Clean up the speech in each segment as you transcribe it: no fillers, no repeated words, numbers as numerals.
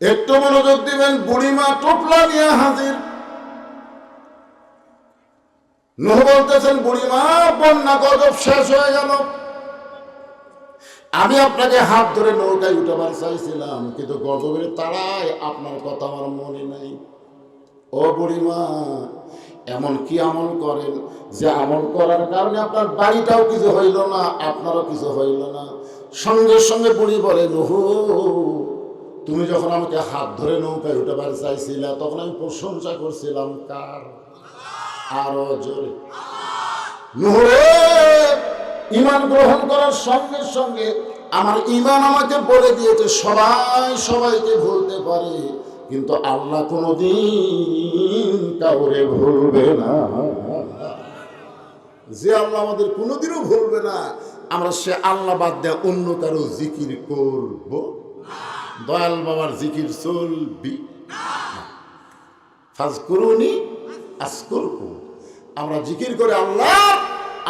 একটু মনোযোগ দিবেন। বুড়িমা টোপলা নিয়ে হাজির। নূহ বলতেছেন, বুড়িমা বন্যা গজব শেষ হয়ে গেল, আমি আপনাকে হাত ধরে নৌকায় উঠাবার চাইছিলাম, কিন্তু গজবের তাড়ায় আপনার কথা আমার মনে নাই। ও বুড়িমা, এমন কি আমল করেন যে আমল করার কারণে আপনার বাড়িটাও কিছু হইল না, আপনারও কিছু হইল না? সঙ্গে সঙ্গে বুড়ি বলে, নূহ, তুমি যখন আমাকে হাত ধরে নৌকায় উঠাবার চাইছিলা, তখন আমি প্রশংসা করছিলাম কার? আরো জোরে। নূহ রে, ঈমান গ্রহণ করার সঙ্গে সঙ্গে আমার ঈমান আমাকে বলে দিয়েছে সবাই সবাইকে ভুলতে পারে, কিন্তু আল্লাহ কোনোদিন কাউরে ভুলবে না। যে আল্লাহ আমাদের কোনোদিনও ভুলবে না, আমরা সে আল্লাহ বাদ দেয় অন্য কারো জিকির করব? দয়াল বাবার জিকির চলবি? ফাজকুরুনি আযকুরকুম। আমরা জিকির করে আল্লাহ,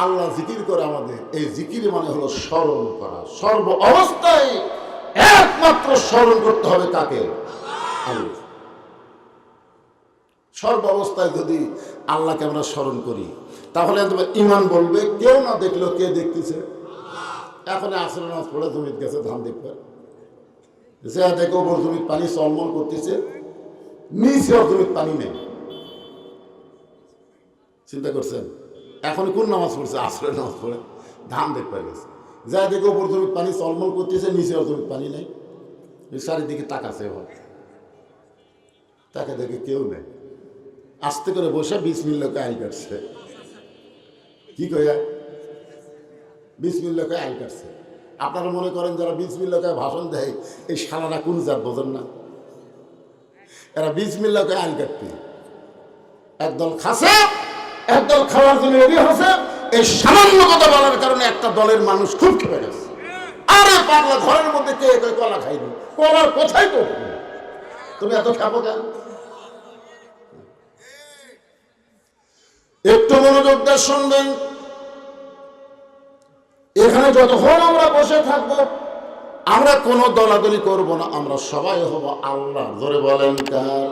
আল্লাহ জিকির করে আমাদের। এই জিকির মানে হলো স্মরণ করা। সর্ব অবস্থায় একমাত্র স্মরণ করতে হবে কাকে? আল্লাহ। সর্ব অবস্থায় যদি আল্লাহকে আমরা স্মরণ করি, তাহলে ঈমান বলবে, কেউ না দেখলেও কে দেখতেছে? এখন আসর নামাজ পড়ে জমিত গেছে ধান দেখবে, যে দেখো ওপর জমিত পানি চলমল করতেছে, নিচে জমিত পানি নেই। চিন্তা করছেন? এখন কোন নামাজ পড়ছে? আসরের নামাজ পড়ে ধান দেখতে গেছে, যা দেখো ওপর জমিত পানি চলমল করতেছে, নিচে জমিত পানি নেই। চারিদিকে তাকাছে, তাকে দেখে কেউ নেই। আস্তে করে বসে বিসমিল্লাহকে আইল কাটছে। কি কইয়া? বিসমিল্লাহকে আইল কাটছে। আপনারা মনে করেন যারা বিসমিল্লাহকে ভাষণ দেয় এই শালারা কোন জাত বোঝেন না? এরা বিসমিল্লাহকে আইল কাটতে একদল খাসে, একদল খাওয়ার জন্য রেডি হচ্ছে। এই সামান্য কথা বলার কারণে একটা দলের মানুষ খুব খেপে গেছে। আরে পাগলা, ঘরের মধ্যে কে কলা খাইনি? কলার কোথায় তো তুমি এত খাবো কেন? একটু মনোযোগ দিয়ে শুনবেন। এখানে যতক্ষণ আমরা বসে থাকবো, আমরা কোনো দলাদলি করব না, আমরা সবাই হব আল্লাহ। ধরে বলেন কার?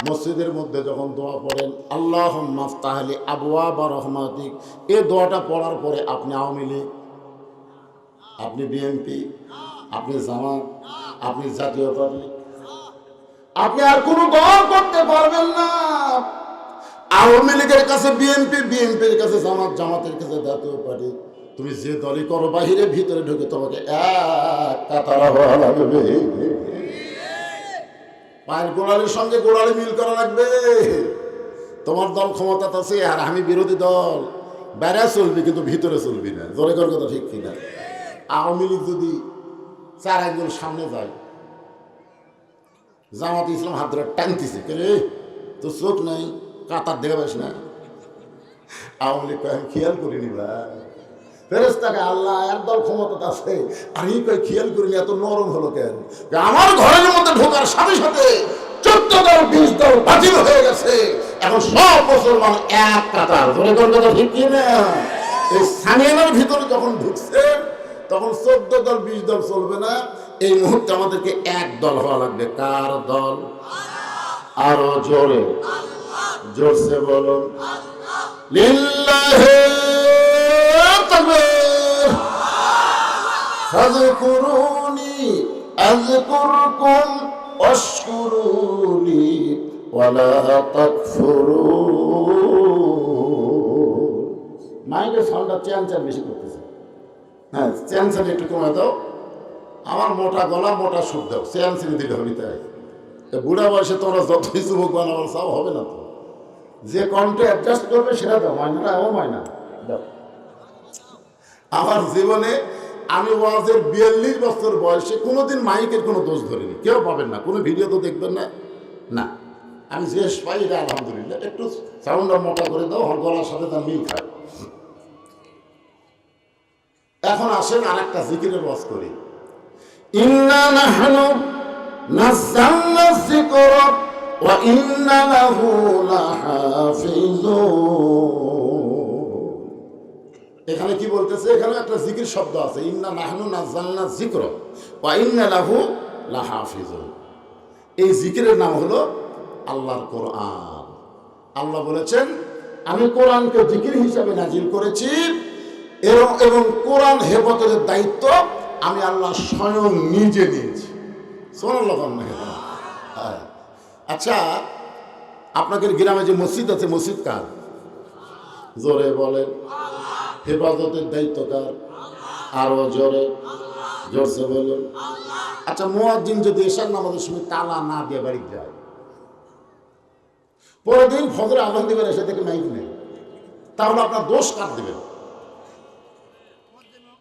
মসজিদের মধ্যে যখন দোয়া পড়েন, আল্লাহুম্মা আফতাহ লি আবওয়াবা রাহমাতিক, এই দোয়াটা পড়ার পরে আপনি আওয়ামী লীগ, আপনি বিএনপি, আপনি জামাত, আপনি জাতীয়তাবাদী, আপনি আর কোনো দল করতে পারবেন না। আওয়ামী লীগের কাছে বিএনপি, বিএনপির কাছে জামাত, জামাতের কাছে জাতীয় পার্টি। তুমি যে দলই করো, বাহিরে ভিতরে ঢুকে তোমাকে এক কাতারা হওয়া লাগবে। পায়ের গোড়ালির সঙ্গে গোড়ালি মিল করা লাগবে। তোমার দল ক্ষমতা আছে আর আমি বিরোধী দল, বাইরে চলবি কিন্তু ভিতরে চলবি না। জোরে করার কথা ঠিক কিনা? আওয়ামী লীগ যদি চার একজন সামনে যায়, জামাত ইসলাম হাত ধরে টানতেছে, কে রে তো চোখ নাই, কাতার দেখে পাস না? আওয়ামী লীগ আমি খেয়াল করিনি ভাই, ফেরেশতাকে আল্লাহ এর দল ক্ষমতা আছে আর এই কয় খেয়াল করিনি, এত নরম হলো কেন? আমার ঘরের মধ্যে ঢোকার সাথে সাথে 14 দল 20 দল বাতিল হয়ে গেছে। এখন সব মুসলমান এক কাতার। জোরে কোন কথা ঠিক কি না? এই সামিয়ানার ভিতরে যখন ঢুকছে, তখন 14 দল 20 দল চলবে না। এই মুহূর্তে আমাদেরকে এক দল হওয়া লাগবে। কার দল? আরো জোরে, জোরসে বলুন, লিল্লাহি তাকবীর। ফাযকুরুনি আযকুরকুম ওয়াশকুরুলি ওয়ালা তাকফুরুন। মাইকের সাউন্ডটা চ্যান বেশি করতেছে। হ্যাঁ, চ্যান একটু কমে দাও। আমার মোটা গলা, মোটা সুর দাও, চ্যান দিলে হবি। তাই বুড়া বয়সে তোমরা যতই যুবক বানাবার চাও হবে না তো। যে কণ্ঠ অ্যাডজাস্ট করবে সেটা দাও। মাইনাটা এমন মাইনা দাও। আমার জীবনে আমি ওয়াজের 42 বছর বয়সে কোনোদিন মাইকের কোনো দোষ ধরিনি। কেউ পাবেন না, কোনো ভিডিও তো দেখবেন না। না, আমি যে পাই এটা আলহামদুলিল্লাহ। একটু সাউন্ডটা মোটা করে দাও, হর গলার সাথে তার মিল খায়। এখন আসেন আর একটা জিকিরের ওয়াজ করি। ইন্না নাহনু নাযালনা যিকরা ওয়া ইন্না লাহু লাহাফিজুন। এখানে কি বলতেছে? এখানে একটা জিকির শব্দ আছে, ইন্না নাহনু নাযালনা যিকরা ওয়া ইন্না লাহু লাহাফিজুন। এই জিকিরের নাম হলো আল্লাহর কোরআন। আল্লাহ বলেছেন আমি কোরআনকে জিকির হিসাবে নাজিল করেছি এবং কোরআন হেফাজতের দায়িত্ব আমি আল্লাহ স্বয়ং নিজে নিয়েছি। সুবহানাল্লাহ। আচ্ছা, আপনাদের গ্রামে যে মসজিদ আছে, মসজিদ কার? জোরে বলেন। হেফাজতের দায়িত্ব কার? আরো জোরে, জোরসে বলুন। আচ্ছা, মুয়াজ্জিন যদি এশার নামাজের সময় তালা না দিয়ে বাড়ি যায়, পরের দিন ফজরে আজান দিবেন, এসে থেকে মাইক নেই, তাহলে আপনার দোষ কার দিবেন?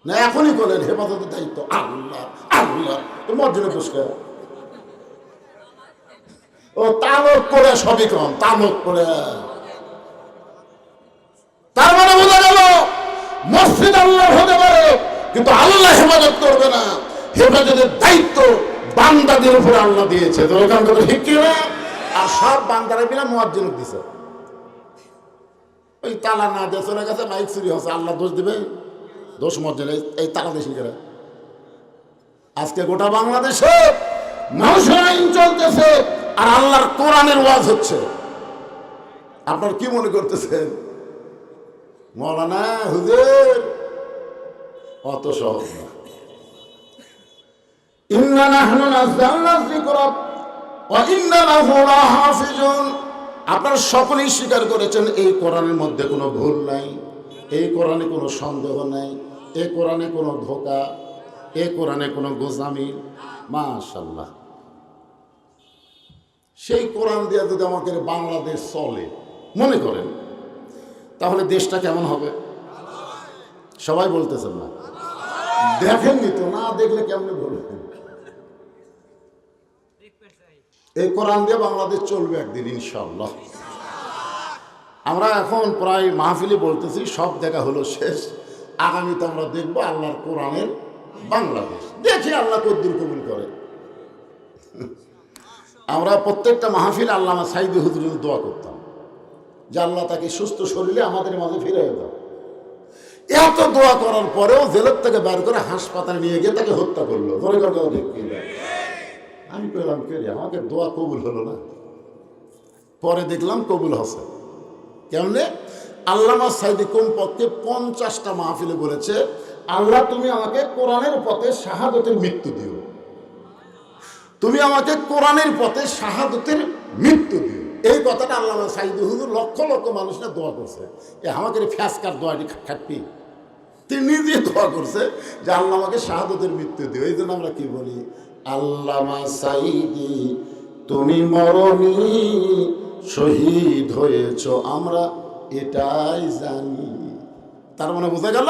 না এখনই বলেন হেফাজতের দায়িত্ব আল্লাহ আল্লাহ, তো মুয়াজ্জিনের দোষ কেন? ও তালক করে সবই কম, তালক করে। তার মানে বোঝা গেল মসজিদ আল্লাহ হতে পারে, কিন্তু আল্লাহ হেফাজত করবে না। হেফাজতের দায়িত্ব বান্দাদের উপরে আল্লাহ দিয়েছে। তো ওখান থেকে ঠিক কি না? আর সব বান্দারা বিনা মুয়াজ্জিন দিছে। ওই তালা না দিয়ে চলে গেছে, মাইক চুরি হচ্ছে, আল্লাহ দোষ দিবে? দোষ মুয়াজ্জিন। এই তালা দেশি করে আজকে গোটা বাংলাদেশে মানুষের আইন চলতেছে আর আল্লাহর কোরআনের ওয়াজ হচ্ছে। আপনার কি মনে করতেছেন মৌলানা হুজুর? অত সহজ না। ইন্না নাহনু নাযালনা যিকরা ওয়া ইন্না লাহু লাহাফিজুন। আপনারা সকলেই স্বীকার করেছেন এই কোরআনের মধ্যে কোনো ভুল নাই, এই কোরআনে কোনো সন্দেহ নাই, এই কোরআনে কোনো ধোঁকা, এই কোরআনে কোনো গোজামি। মাশাআল্লাহ। সেই কোরআন দিয়ে যদি আমাদের বাংলাদেশ চলে মনে করেন, তাহলে দেশটা কেমন হবে? সবাই বলতেছেন না, দেখেননি তো, না দেখলে কেমনে বলবেন? এই কোরআন দিয়ে বাংলাদেশ চলবে একদিন ইনশাআল্লাহ। আমরা এখন প্রায় মাহফিলে বলতেছি, সব দেখা হলো শেষ। আগামীতে আমরা দেখবো আল্লাহর কোরআনের বাংলাদেশ। দেখি আল্লাহ কদ্দুর কবুল করে। আমরা প্রত্যেকটা মাহফিল আল্লামা সাইদি হুজুরের দোয়া করতাম যে আল্লাহ তাকে সুস্থ শরীরে আমাদের মাঝে ফিরে দাও। এত দোয়া করার পরেও জেলের থেকে বের করে হাসপাতালে নিয়ে গিয়ে তাকে হত্যা করলো। আমি পেলাম কে রে, আমাকে দোয়া কবুল হলো না। পরে দেখলাম কবুল হচ্ছে। কেমনে? আল্লামা সাইদি কমপক্ষে 50টা মাহফিলে বলেছে, আল্লাহ তুমি আমাকে কোরআনের পথে শাহাদতের মৃত্যু দিও, তুমি আমাকে কোরআনের পথে শাহাদতের মৃত্যু দিও। এই কথাটা আল্লামা সাইদি হুজুর লক্ষ লক্ষ মানুষ না দোয়া করছে। আমাকে ফ্যাসকার দোয়াটি খাটবি, তিনি নিজে দোয়া করছে যে আল্লাহ আমাকে শাহাদতের মৃত্যু দিও। এই জন্য আমরা কি বলি, আল্লামা সাইদি তুমি মরনি, শহীদ হয়েছ আমরা এটাই জানি। তার মানে বোঝা গেল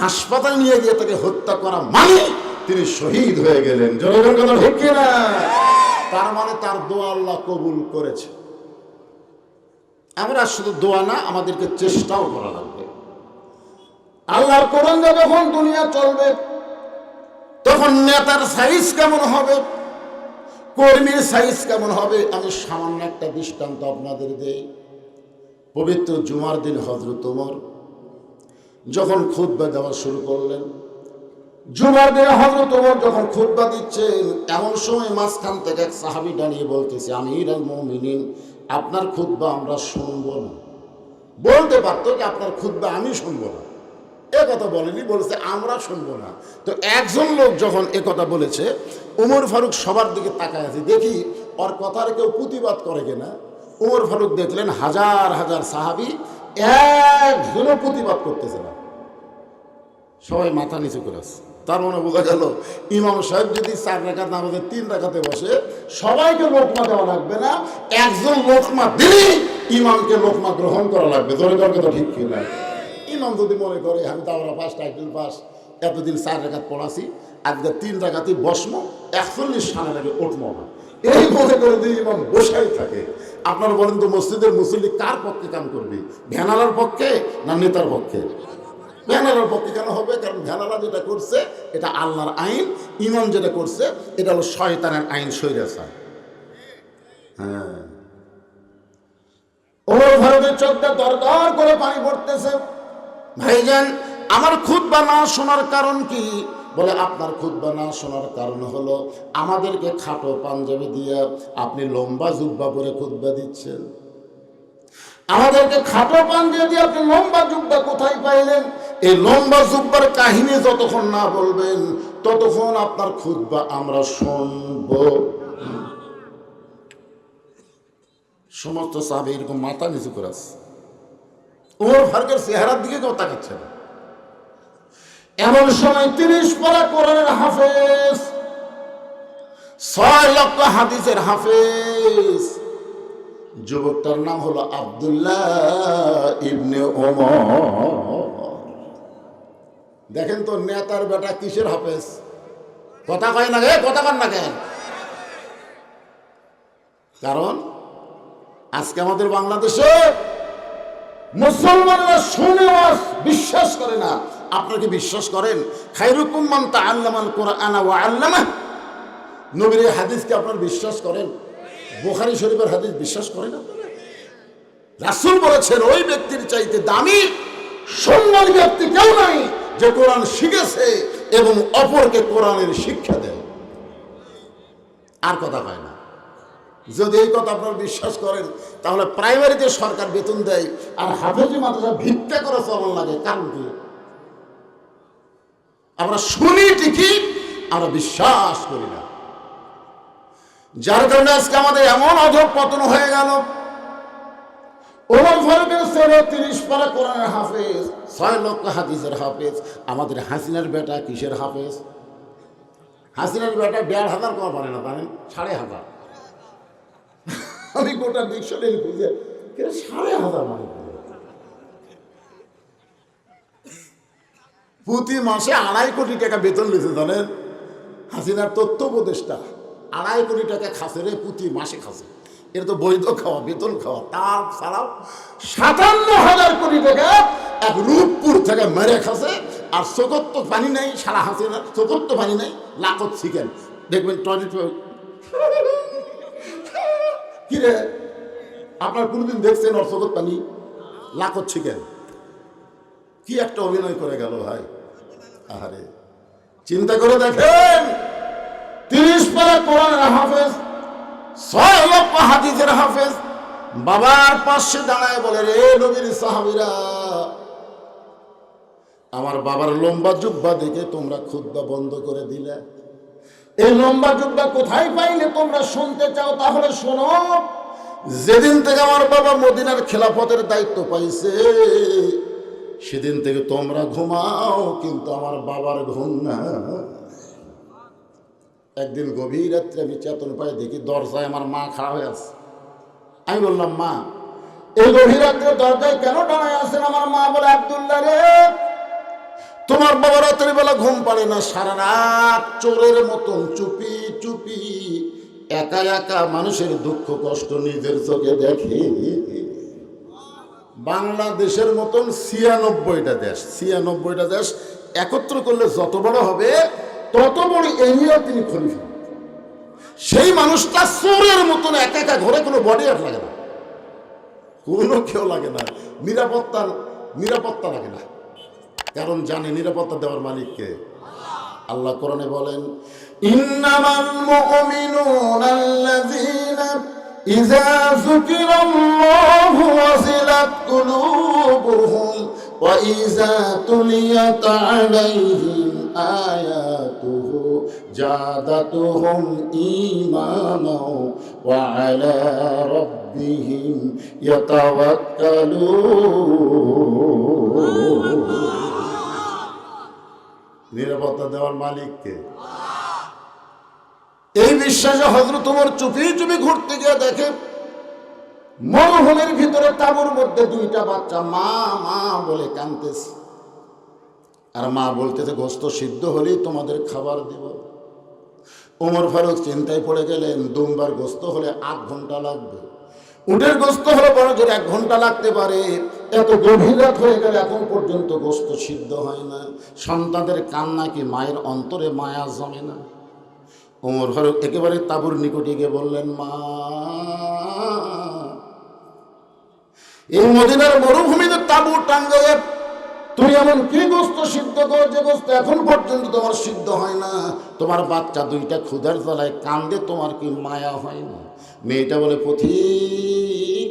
হাসপাতাল নিয়ে গিয়ে তাকে হত্যা করা মানে তিনি শহীদ হয়ে গেলেন। জনগণ কথা ঠিক কিনা? তার মানে তার দোয়া আল্লাহ কবুল করেছে। আমরা শুধু দোয়া না, আমাদেরকে চেষ্টাও করা লাগবে। আল্লাহর কোরআন যখন দুনিয়া চলবে, তখন নেতার সাইজ কেমন হবে, কর্মীর সাইজ কেমন হবে। আমি সামান্য একটা দৃষ্টান্ত আপনাদের দেই। পবিত্র জুমার দিন হযরত ওমর যখন খুতবা দেওয়া শুরু করলেন, জুমার দিনে হযরত ওমর যখন খুতবা দিচ্ছেন, এমন সময় মাঝখান থেকে এক সাহাবী দাঁড়িয়ে বলতেছে, আমিরুল মুমিনিন, আপনার খুতবা আমরা শুনবো না। বলতে পারতো কি আপনার খুতবা আমি শুনবো না, এ কথা বলেনি, বলেছে আমরা শুনবো না। তো একজন লোক যখন এ কথা বলেছে, ওমর ফারুক সবার দিকে তাকায় আছে, দেখি ওর কথার কেউ প্রতিবাদ করে কিনা। ওমর ফারুক দেখলেন হাজার হাজার সাহাবী একজনও প্রতিবাদ করতেছে না, সবাই মাথা নিচু করে আছে। তার মানে বোঝা গেল ইমাম সাহেব যদি 4 রাকাত নামাজে 3 রাকাতে বসে, সবাইকে লোকমা দেওয়া লাগবে না, একজন লোকমা দিলেই ইমামকে লোকমা গ্রহণ করা লাগবে। ধরে দরকার তো ঠিক কিনা? ইমাম যদি মনে করে আমি তাওরা পাস, টাইটেল পাস, এতদিন 4 রাকাত পড়াছি, আজকে 3 রাকাতই বসমো, 41 সালে লাগে উঠবো না, এই মনে করে যদি ইমাম বসাই থাকে, আপনারা বলেন তো মসজিদের মুসল্লি কার পক্ষে কাম করবে? ভ্যানালার পক্ষে না নেতার পক্ষে? ভ্যানালার পক্ষে কেন হবে? কারণ ভ্যানালা যেটা করছে এটা আল্লাহর আইন, ইমাম যেটা করছে এটা হলো শয়তানের আইন, স্বৈরাচার। হ্যাঁ, ওমর ফারুকের চোখটা দরদর করে পানি পড়তেছে। ভাইজান, আমার খুতবা না শোনার কারণ কি? বলে আপনার খুতবা না শোনার কারণ হলো আমাদেরকে খাটো পাঞ্জাবি দিয়ে আপনি লম্বা জুব্বা পরে খুতবা দিচ্ছেন। আমাদেরকে খাটো পাঞ্জাবি দিয়ে আপনি লম্বা জুব্বা কোথায় পাইলেন? এই লম্বা জুব্বার কাহিনী যতক্ষণ না বলবেন ততক্ষণ আপনার খুতবা আমরা শুনব। সমস্ত সাহাবী এরকম মাথা নিচু করে আছে। ওমর ফারুকের চেহারার দিকে কেউ তাকাচ্ছে না। এমন সময় 30 পারা কোরআনের হাফেজ, 6 লক্ষ হাদিসের হাফেজ, যুবকটার নাম হলো আব্দুল্লাহ ইবনে ওমর। দেখেন তো নেতার বেটা কিসের হাফেজ? কথা কয় না গে, কথা কন না কেন? কারণ আজকে আমাদের বাংলাদেশে মুসলমানরা শুনে বিশ্বাস করে না। আপনারা কি বিশ্বাস করেন খায়রুকুম মান তাআল্লামাল কুরআনা ওয়া আল্লামা? নবীর হাদিসকে আপনারা বিশ্বাস করেন? বুখারী শরীফের হাদিস বিশ্বাস করেন আপনারা? রাসূল বলেছেন ওই ব্যক্তির চাইতে দামি সম্মানী ব্যক্তি কেউ নাই যে কোরআন শিখেছে এবং অপরকে কোরআনের শিক্ষা দেয়। আর কথা হয় না। যদি এই কথা আপনারা বিশ্বাস করেন তাহলে প্রাইমারিতে সরকার বেতন দেয় আর হাফেজি মাদ্রাসা ভিক্ষা করে চলন লাগে। কারণ কি? আমরা শুনি ঠিকই, আমরা বিশ্বাস করি না। যার কারণে আজকে আমাদের এমন অধঃপতন হয়ে গেল। ওমর ফারুকের ছেলে 30 পারা কোরআনের হাফেজ, 6 লক্ষ হাদিসের হাফেজ। আমাদের হাসিনার বেটা কিসের হাফেজ? হাসিনার বেটা 1,500 কম পারে না, জানেন? 5,500। আমি গোটা ডিকশনারি খুঁজে 5,500 মানে প্রতি মাসে 2.5 কোটি টাকা বেতন নিয়েছে, জানেন? হাসিনার তথ্য উপদেষ্টা 2.5 কোটি টাকা খাসে রে, প্রতি মাসে খাসে। এটা তো বৈধ খাওয়া, বেতন খাওয়া। তার ছাড়াও 57,000 কোটি টাকা এক রূপপুর থেকে মেরে খাসে। আর চোখত্ব পানি নাই, সারা হাসিনার চোখত্ব পানি নাই, লাখত চিকেন দেখবেন টয়লেট। কি রে, আপনার কোনদিন দেখছেন ওর চোখত পানি? লাখত চিকেন। কি একটা অভিনয় করে গেল ভাই। আরে চিন্তা করে দেখেন, 30 পারা কোরআনের হাফেজ, 6 লক্ষ হাদিসের হাফেজ, বাবার পাশে দাঁড়ায় বলে রে নবীর সাহাবীরা, আমার বাবার লম্বা জুব্বা দেখে তোমরা খুতবা বন্ধ করে দিলে। এই লম্বা জুব্বা কোথায় পাইলে তোমরা শুনতে চাও? তাহলে শোনো। যেদিন থেকে আমার বাবা মদিনার খেলাফতের দায়িত্ব পাইছে সেদিন থেকে তোমরা ঘুমাও, কিন্তু আমার বাবার ঘুম না। একদিন গভীর রাত্রে আমি চেতন পাই, দেখি দরজায় আমার মা খাড়া হয়ে আছে। আমি বললাম, মা এই গভীর রাত্রে দরজায় কেন দাঁড়ায় আছেন? আমার মা বলে, আব্দুল্লাহ রে, তোমার বাবা রাতের বেলা ঘুম পাড়ে না, সারা রাত চোরের মতন চুপি চুপি একা একা মানুষের দুঃখ কষ্ট নিজের চোখে দেখে। বাংলাদেশের মতন 96টা দেশ, 96টা দেশ একত্র করলে যত বড় হবে তত বড় এরিয়া তিনি খলিফা। সেই মানুষটা চোরের মতন একা একা ঘরে কোনো বডি গার্ড লাগে না, কোনো কেউ লাগে না, নিরাপত্তা লাগে না। কারণ জানে নিরাপত্তা দেওয়ার মালিককে। আল্লাহ কোরআনে বলেন, ইন্নামাল মুমিনুনা আল্লাযীনা ইযা যুকিরাল্লাহু ওয়াজিলাত কুলুবুহুম ওয়া ইযা তুলিয়াত আলাইহিম আয়াতুহু জাদাতুহুম ঈমানাও ওয়া আলা রাব্বিহিম ইয়াতাওয়াক্কালুন। নিরাপত্তা দেওয়ার মালিককে। এই বিশ্বাসে হযরত ওমর চুপি চুপি ঘুরতে গিয়ে দেখে মরুভূমির ভিতরে তাঁবুর মধ্যে 2টা বাচ্চা মা মা বলে কাঁদতেছে। আর মা বলতেছে, গোশত সিদ্ধ হলেই তোমাদের খাবার দিব। ওমর ফারুক চিন্তায় পড়ে গেলেন, দুম্বার গোশত হলে 8 ঘন্টা লাগবে, উটের গোশত হলে বড় জোর 1 ঘন্টা লাগতে পারে। এত গভীর রাত হয়ে গেলে এখন পর্যন্ত গোশত সিদ্ধ হয় না। সন্তানদের কান্না কি মায়ের অন্তরে মায়া জমে না? ওমর ফারুক একেবারে তাঁবুর নিকটে গিয়ে বললেন, মা, এই মদিনার মরুভূমিতে তাঁবু টাঙ্গায়ে তুমি এমন কি গোস্ত সিদ্ধ করো যে গোস্ত এখন পর্যন্ত তোমার সিদ্ধ হয় না? তোমার বাচ্চা দুইটা ক্ষুধার জ্বালায় কান্দে, তোমার কি মায়া হয় না? মেয়েটা বলে, পথিক,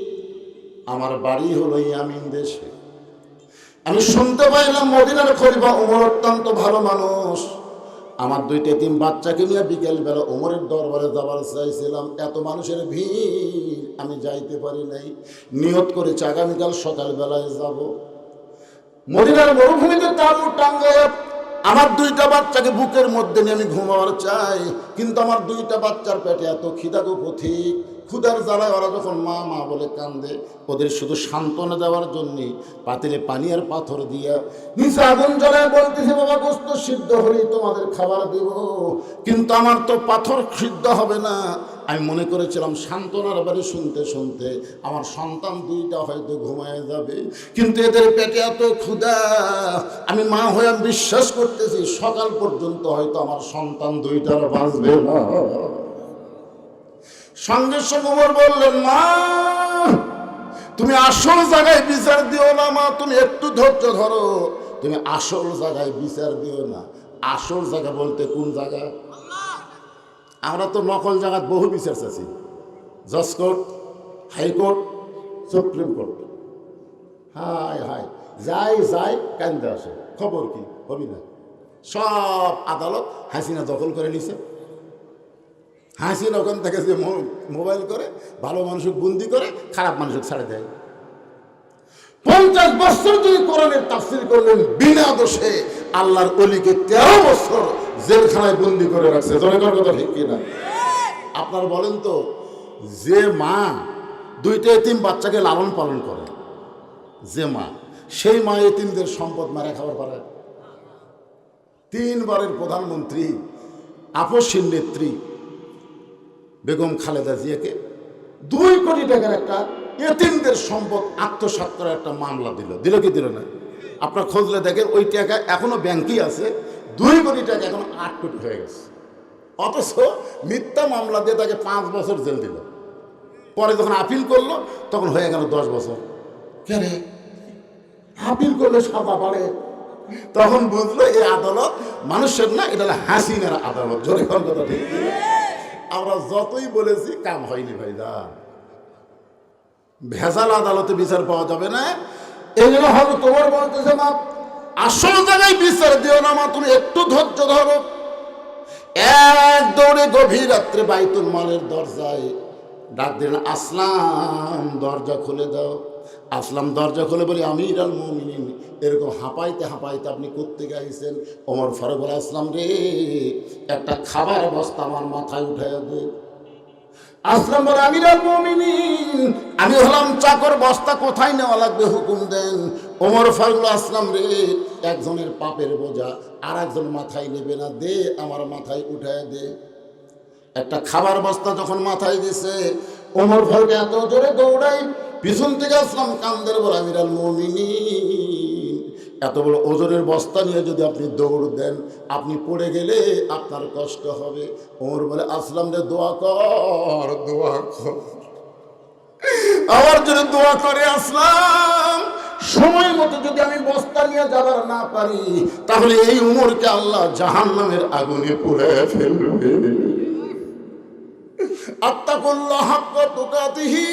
আমার বাড়ি হলো ইয়ামিন দেশে। আমি শুনতে পাইলাম মদিনার খলিফা ওমর অত্যন্ত ভালো মানুষ। আমার দুইটা এতিম বাচ্চাকে নিয়ে বিকেলবেলা ওমরের দরবারে যাবার চাইছিলাম, এত মানুষের ভিড় আমি যাইতে পারি নাই। নিয়ত করেছি আগামীকাল সকালবেলায় যাব। মদিনার মরুভূমিতে তাঁবু টাঙ্গায় আমার দুইটা বাচ্চাকে বুকের মধ্যে নিয়ে আমি ঘুমাবার চাই, কিন্তু আমার দুইটা বাচ্চার পেটে এত খিদা গো পথিক। ক্ষুধার জ্বালায় ওরা যখন মা মা বলে কান্দে, ওদের শুধু সান্ত্বনা দেওয়ার জন্যে পাতিলে পানি আর পাথর দিয়া নিচে আগুন জ্বালায় বলতেছে, বাবা গোস্ত সিদ্ধ হলেই তোমাদের খাবার দেব, কিন্তু আমার তো পাথর সিদ্ধ হবে না। আমি মনে করেছিলাম সান্ত্বনার বাড়ি শুনতে শুনতে আমার সন্তান দুইটা হয়তো ঘুমায় যাবে, কিন্তু এদের পেটে এত ক্ষুধা, আমি মা হয়ে বিশ্বাস করতেছি সকাল পর্যন্ত হয়তো আমার সন্তান দুইটার বাঁচবে না। সঙ্গে সঙ্গে ওমর বললেন, মা তুমি আসল জায়গায় বিচার দিও না, মা তুমি একটু ধৈর্য ধরো, তুমি আসল জায়গায় বিচার দিও না। আসল জায়গা বলতে কোন জায়গা? আমরা তো নকল জায়গায় বহু বিচার চাচ্ছি, জজ কোর্ট, হাইকোর্ট, সুপ্রিম কোর্ট। হায় হায়, যাই যাই কান্দে আসে, খবর কি হবি না। সব আদালত হাসিনা দখল করে নিছে। হাসিনা ওখান থেকে যে মোবাইল করে ভালো মানুষকে বন্দি করে, খারাপ মানুষকে ছাড়ে দেয়। 50 বছর যদি কোরআনের তাফসীর করলেন বিনা দোষে, আল্লাহর ওলিকে 13 বছর জেলখানায় বন্দি করে রাখছে। জনগণের কথা ঠিক কিনা? আপনারা বলেন তো, যে মা দুইটা এতিম বাচ্চাকে লালন পালন করে, যে মা, সেই মা এতিমদের সম্পদ মেরে খাবার পারে? 3 বারের প্রধানমন্ত্রী আপসীর নেত্রী বেগম খালেদা জিয়াকে 2 কোটি টাকার একটা এতিমদের সম্পদ আত্মসাৎ করার একটা মামলা দিল কি দিল না? আপনার খোঁজলে দেখেন ওই টাকা এখনো ব্যাংকেই আছে। 2 কোটি টাকা এখন 8 কোটি হয়ে গেছে। অথচ মিথ্যা মামলা দিয়ে তাকে 5 বছর জেল দিল। পরে যখন আপিল করলো তখন হয়ে গেল 10 বছর। কেন আপিল করলে সাজা বাড়ে? তখন বুঝলো এই আদালত মানুষের না, এটা হাসিনার আদালত। জোরে কথা ঠিক। আমরা যতই বলেছি কাম হয়নি ভাইদা। ভেজাল আদালতে বিচার পাওয়া যাবে না। এই জন্য হয়তো তোমার বলতেছে, মা আসল জায়গায় বিচার দিও না, মা তুমি একটু ধৈর্য ধরো। এক দৌড়ে গভীর রাত্রে বাইতুল মালের দরজায় ডাক দিলেন, আসলাম দরজা খুলে দাও। আসলাম দরজা খুলে বলি, আমির আল মুমিনিন। এরকম হাঁপাইতে হাঁপাইতে আপনি করতে গাইছেন? ওমর ফারুক বলে, আসলাম রে, একটা খাবার বস্তা আমার মাথায় উঠাইয়া দে। আসলাম বলে, আমির আল মুমিনিন, আমি হলাম চাকর, বস্তা কোথায় নেওয়া লাগবে হুকুম দেন। ওমর ফারুক, আসলাম রে, একজনের পাপের বোঝা আর একজন মাথায় নেবে না, দে আমার মাথায় উঠাইয়া দে। একটা খাবার বস্তা যখন মাথায় দিছে, ওমর ফারুক এত জোরে দৌড়াই, পিছন থেকে আসলাম কান্দের বলে, আমির আল মুমিনিন, এত বড় ওজনের বস্তা নিয়ে যদি আপনি দৌড় দেন, আপনি পড়ে গেলে আপনার কষ্ট হবে। ওমর বলে, আসলাম রে, দোয়া কর, দোয়া কর, আমার জন্য দোয়া করে। আসলাম, সময় মতো যদি আমি বস্তা নিয়ে যাবার না পারি, তাহলে এই উমরকে আল্লাহ জাহান্নামের আগুনে পুড়ে ফেলবে। আত্তাকুল্লাহ হাক্কা তুকাতিহি।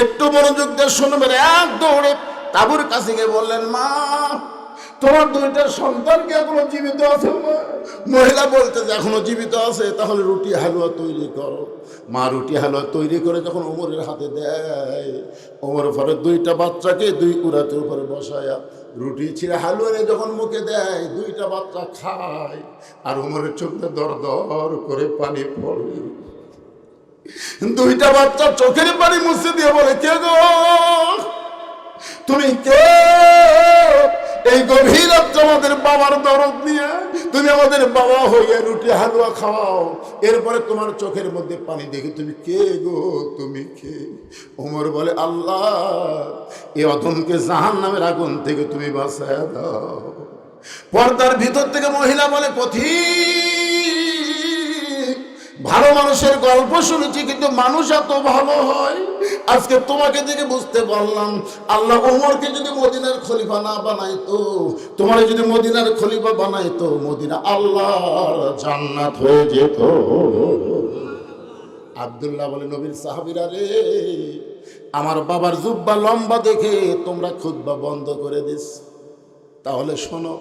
একটু মনোযোগ দিয়ে শুনবেন। এক দৌড়ে তাবুর কাছে গিয়ে বললেন, মা তোমার 2টা সন্তানকে এখনো জীবিত আছে? মহিলা বলতে যে এখনো জীবিত আছে। তাহলে রুটি হালুয়া তৈরি করো। মা রুটি হালুয়া তৈরি করে যখন ওমরের হাতে দেয়, ওমর ফারুক 2টা বাচ্চাকে 2 কুড়াতের উপরে বসায়া রুটি ছিঁড়ে হালুয়া যখন মুখে দেয়, 2টা বাচ্চা খায়, আর ওমরের চোখে দর দর করে পানি পড়ে। 2টা বাচ্চা চোখের পানি মুছে দিয়ে বলে, কে গো তুমি? কে? এই গভীর রাত্রে আমাদের বাবার দরদ নিয়ে তুমি আমাদের বাবা হইয়া রুটি হালুয়া খাওয়াও, এরপরে তোমার চোখের মধ্যে পানি দেখি, তুমি কে গো? তুমি কে? ওমর বলে, আল্লাহ, এই অধমকে জাহান্নামের আগুন থেকে তুমি বাঁচায়া দাও। পর্দার ভিতর থেকে মহিলা বলে, পথিক, ভালো মানুষের গল্প শুনেছি, কিন্তু মানুষ এত ভালো হয় আজকে তোমাকে দেখে বুঝতে পারলাম আল্লাহ ওমরকে যদি মদিনার খলিফা না বানাইতো, তোমার যদি মদিনার খলিফা বানাইতো, মদিনা আল্লাহর জান্নাত হয়ে যেত। আব্দুল্লাহ বলে, নবীর সাহাবীরা রে, আমার বাবার জুব্বা লম্বা দেখে তোমরা খুতবা বন্ধ করে দিস। তাহলে শোনো,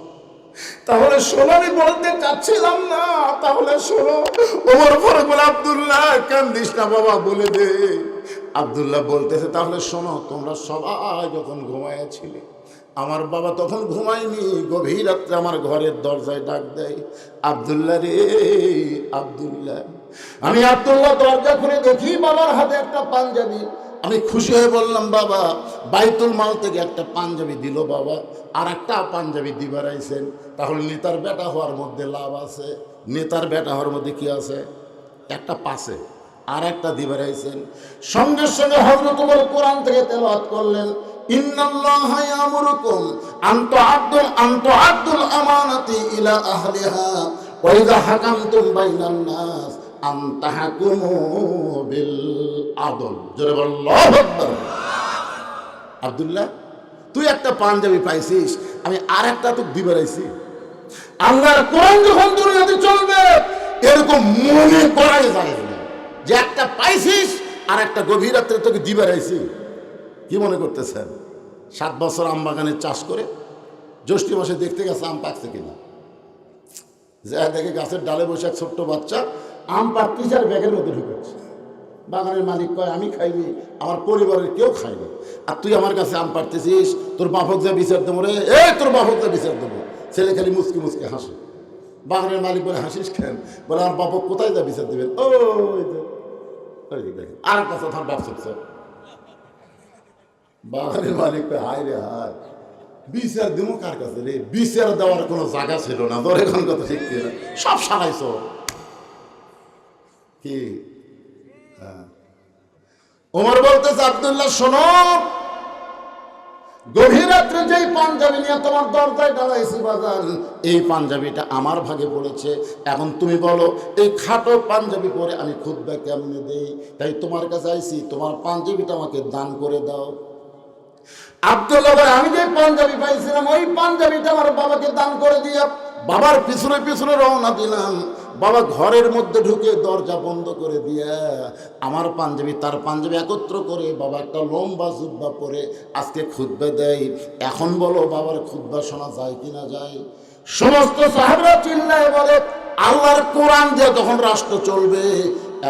আমি বলতে চাচ্ছিলাম না, তাহলে শোনো। ওমর ফারুক বলে, আব্দুল্লাহ কান্দিস না বাবা, বলে দে। আব্দুল্লাহ বলতেছে, তাহলে শোনো, তোমরা সবাই যখন ঘুমাইয়াছিলে, আমার বাবা তখন ঘুমায়নি, গভীর রাত্রে আমার ঘরের দরজায় ডাক দেয়, আব্দুল্লাহ রে আব্দুল্লাহ। আমি আব্দুল্লাহ দরজা খুলে দেখি বাবার হাতে একটা পাঞ্জাবি। আমি খুশি হয়ে বললাম, বাবা বাইতুল মাল থেকে একটা পাঞ্জাবি দিল বাবা, আর একটা পাঞ্জাবি দিবার আইছেন। তাহলে নেতার বেটা হওয়ার মধ্যে লাভ আছে। নেতার বেটা হওয়ার মধ্যে কি আছে? একটা পাশে আর একটা দিবার আইছেন। সঙ্গে সঙ্গে হযরত ওমর কোরআন থেকে তেলাওয়াত করলেন, ইন্নাল্লাহা ইয়ামুরুকুম আন তুআদ্দুল আমানাতি ইলা আহলিহা ওয়া ইযা হাকামতুম বাইনান নাস আন তাহকুমু বিল আদল। জোরে বল আল্লাহু আকবার। আব্দুল্লাহ, তুই একটা পাঞ্জাবি পাইছিস, আমি আর একটা তোকে দিবার আইছি। আল্লাহর কোরআন যখন দুনিয়াতে চলবে, এরকম মনে করাই যায় না যে একটা পাইছিস আর একটা গভীর রাত্রে তোকে দিবার আইছি। কি মনে করতেছেন? 7 বছর আম বাগানের চাষ করে জ্যৈষ্ঠ মাসে দেখতে গেছে আম পাকছে কিনা, যা দেখে গাছের ডালে বসে এক ছোট্ট বাচ্চা আম পাকতেছে আর ব্যাগের মধ্যে ঢুকেছে। বাগানের মালিক কয়, আমি খাইনি, আমার পরিবারের কেউ খায়নি, আর তুই আমার কাছে আম পাড়তেছিস, তোর বাপক যা বিচার দেবো রে, তোর বাপক যা বিচার দেবো। ছেলে খালি মুচকি মুচকি হাসে। বাগানের মালিক বলে, হাসিস কেন? বলে, আমার বাপক কোথায় যা বিচার দেবেন? আর কাছে তোমার বাপ চলছে। বাগানের মালিক কয়, হায় রে হায়, বিচার দেবো কার কাছে রে? বিচার দেওয়ার কোনো জায়গা ছিল না, তোর এখন কথা ঠিক না, সব সারাইছ কি? ওমর বলতেছে, আব্দুল্লাহ শোনো, গভীর রাত্রে যেই পাঞ্জাবি নিয়ে তোমার দরজায় দাঁড়াইছি বাজান, এই পাঞ্জাবিটা আমার ভাগে পড়েছে। এখন তুমি বলো, এই খাটো পাঞ্জাবি পরে আমি খুতবা কেমনে দেই? তাই তোমার কাছে আইছি, তোমার পাঞ্জাবিটা আমাকে দান করে দাও। আব্দুল্লাহ ভাই, আমি যে পাঞ্জাবি পাইছিলাম, ওই পাঞ্জাবিটা আমার বাবাকে দান করে দিয়া বাবার পিছনে পিছনে রওনা দিলাম। বাবা ঘরের মধ্যে ঢুকে দরজা বন্ধ করে দিয়া আমার পাঞ্জাবি তার পাঞ্জাবি একত্র করে বাবা একটা লম্বা জুব্বা পরে আজকে খুতবা দেয়। এখন বলো, বাবার খুতবা শোনা যায় কি না যায়? সমস্ত সাহাবীরা চিল্লায় বলে, আল্লাহর কোরআন দিয়ে তখন রাষ্ট্র চলবে,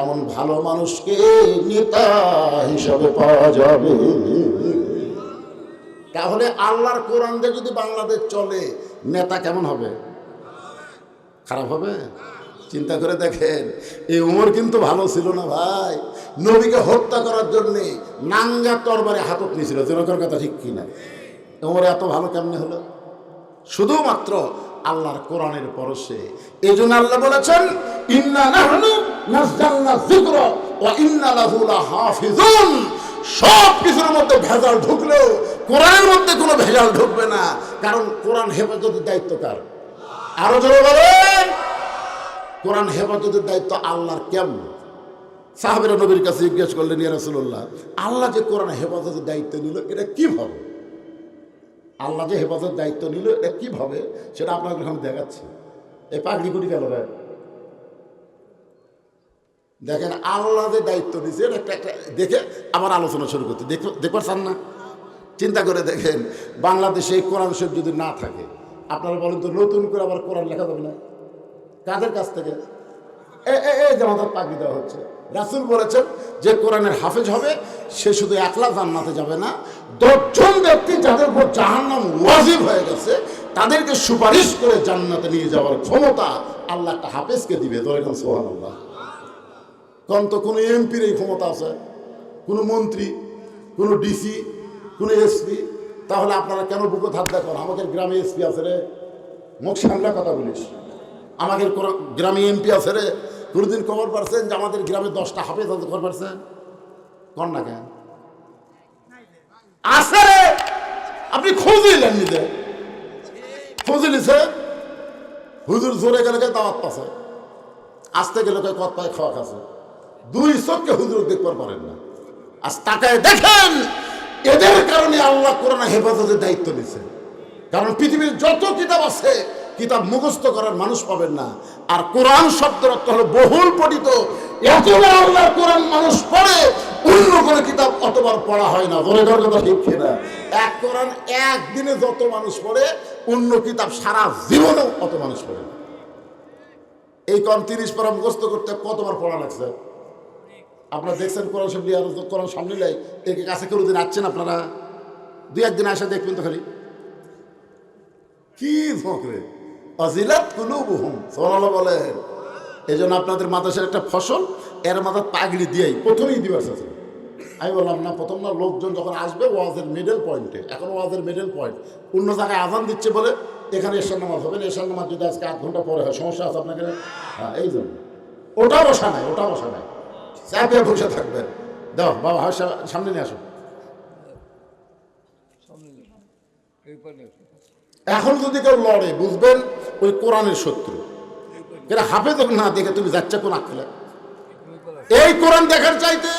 এমন ভালো মানুষকে নেতা হিসাবে পাওয়া যাবে। তাহলে আল্লাহর কোরআন দিয়ে যদি বাংলাদেশ চলে, নেতা কেমন হবে? খারাপ হবে? চিন্তা করে দেখেন, এই ওমর কিন্তু ভালো ছিল না ভাই। নবীকে হত্যা করার জন্য নাঙ্গা তরবারে হাতত নিয়েছিল, জনগণের কথা ঠিক কিনা? ওমর এত ভালো কেমনে হলো? শুধুমাত্র আল্লাহর কোরআনের পরশে। এই জন্য আল্লাহ বলেছেন, ইন্না নাহনু নাযালনা যিকরা ওয়া ইন্না লাহু লাহাফিজুন। সব কিছুর মধ্যে ভেজাল ঢুকলেও কোরআনের মধ্যে কোনো ভেজাল ঢুকবে না, কারণ কোরআন হেফাজতের দায়িত্ব কার? আরো জোরে বলেন, কোরআন হেফাজতের দায়িত্ব আল্লাহর। কেমন? সাহাবীরা নবীর কাছে জিজ্ঞেস করলেন, ইয়া রাসূলুল্লাহ, আল্লাহ যে কোরআন হেফাজতের দায়িত্ব নিল, এটা কিভাবে? আল্লাহ যে হেফাজতের দায়িত্ব নিল, এটা কিভাবে? সেটা আপনাকে আমি দেখাচ্ছি। এই পাগড়ি কুটি গেল ভাই, দেখেন আল্লাহ যে দায়িত্ব নিচ্ছে, একটা একটা দেখে আবার আলোচনা শুরু করতে দেখতে চান না? চিন্তা করে দেখেন, বাংলাদেশে এই কোরআন শরীফ যদি না থাকে, আপনারা বলেন তো নতুন করে আবার কোরআন লেখা যাবে না? কাদের কাছ থেকে? এই জামাতার পাগড়ি দেওয়া হচ্ছে। রাসূল বলেছেন, যে কোরআনের হাফেজ হবে সে শুধু একলা জান্নাতে যাবে না, 10 জন ব্যক্তি যাদের উপর জাহান্নাম ওয়াজিব হয়ে গেছে তাদেরকে সুপারিশ করে জান্নাতে নিয়ে যাওয়ার ক্ষমতা আল্লাহ একটা হাফেজকে দিবে। ধরেন সুবহানাল্লাহ। কোন তো কোনো এমপির এই ক্ষমতা আছে? কোনো মন্ত্রী, কোনো ডিসি, কোনো এসপি? তাহলে আপনারা কেন বুকে হাত দেখেন? আমাদের গ্রামে এসপি আছে রে, মুখ সামলা কথা বলিস। আমাদের গ্রামে এমপি আছে রে, কোনোদিন খবর পাচ্ছেন যে আমাদের গ্রামে 10টা হাফেজ আছে? খবর পাচ্ছেন? কর না কেন? আছে রে, আপনি খুঁজিলেন, নিজে খুঁজিলিছে। হুজুর জোরে গেলে দাওয়াত পাচ্ছে, আসতে গেলে কত পায় খাওয়া খাচ্ছে, 2 চোখকে হুজুর দেখবার পারেন না। আজ তাকায় দেখেন, এদের কারণে আল্লাহ কোরআনের হেফাজতের দায়িত্ব নিয়েছে। কারণ পৃথিবীর যত কিতাব আছে, কিতাব মুখস্থ করার মানুষ পাবেন না। আর কোরআন শব্দের অর্থ হলো বহুল পঠিত। এতবার আল্লাহর কোরআন মানুষ পড়ে, অন্য কোনো কিতাব অতবার পড়া হয় না। ধরে ধরে কথা ঠিক কিনা? এক কোরআন একদিনে যত মানুষ পড়ে, অন্য কিতাব সারা জীবনেও অত মানুষ পড়ে। এই কোরআন 30 পারা মুখস্থ করতে কতবার পড়া লাগছে? আপনারা দেখছেন কোরআন শরীফ আর কোরআন সামনে লাই একে কাছে করে দিন আসছেন আপনারা, 2-1 দিন আসা দেখবেন তো খালি কি ঝোঁকরে অজিলাত কুলুবুহুম সুবহানাল্লাহ বলেন। এই জন্য আপনাদের মাদ্রাসার একটা ফসল এর মাথার পাগড়ি দিয়েই প্রথমেই দিবস আছে। আমি বললাম না, প্রথম না, লোকজন যখন আসবে ওয়াজের মিডল পয়েন্টে, এখন ওয়াজের মিডল পয়েন্ট অন্য জায়গায় আজান দিচ্ছে বলে এখানে এশার নামাজ হবে না। এশার নামাজ যদি আজকে 8 ঘন্টা পরে হয়, সমস্যা আছে আপনাকে? হ্যাঁ, এই জন্য ওটা বসা নাই, ওটা বসা নাই, চাপে বসে থাকবেন। দাও বাবা, সামনে নিয়ে আসো। এখন যদি কেউ লড়ে, বুঝবেন ওই কোরআনের শত্রু। হাফেজ না দেখে তুমি যাচ্ছে কোন আখলে, এই কোরআন দেখার চাইতে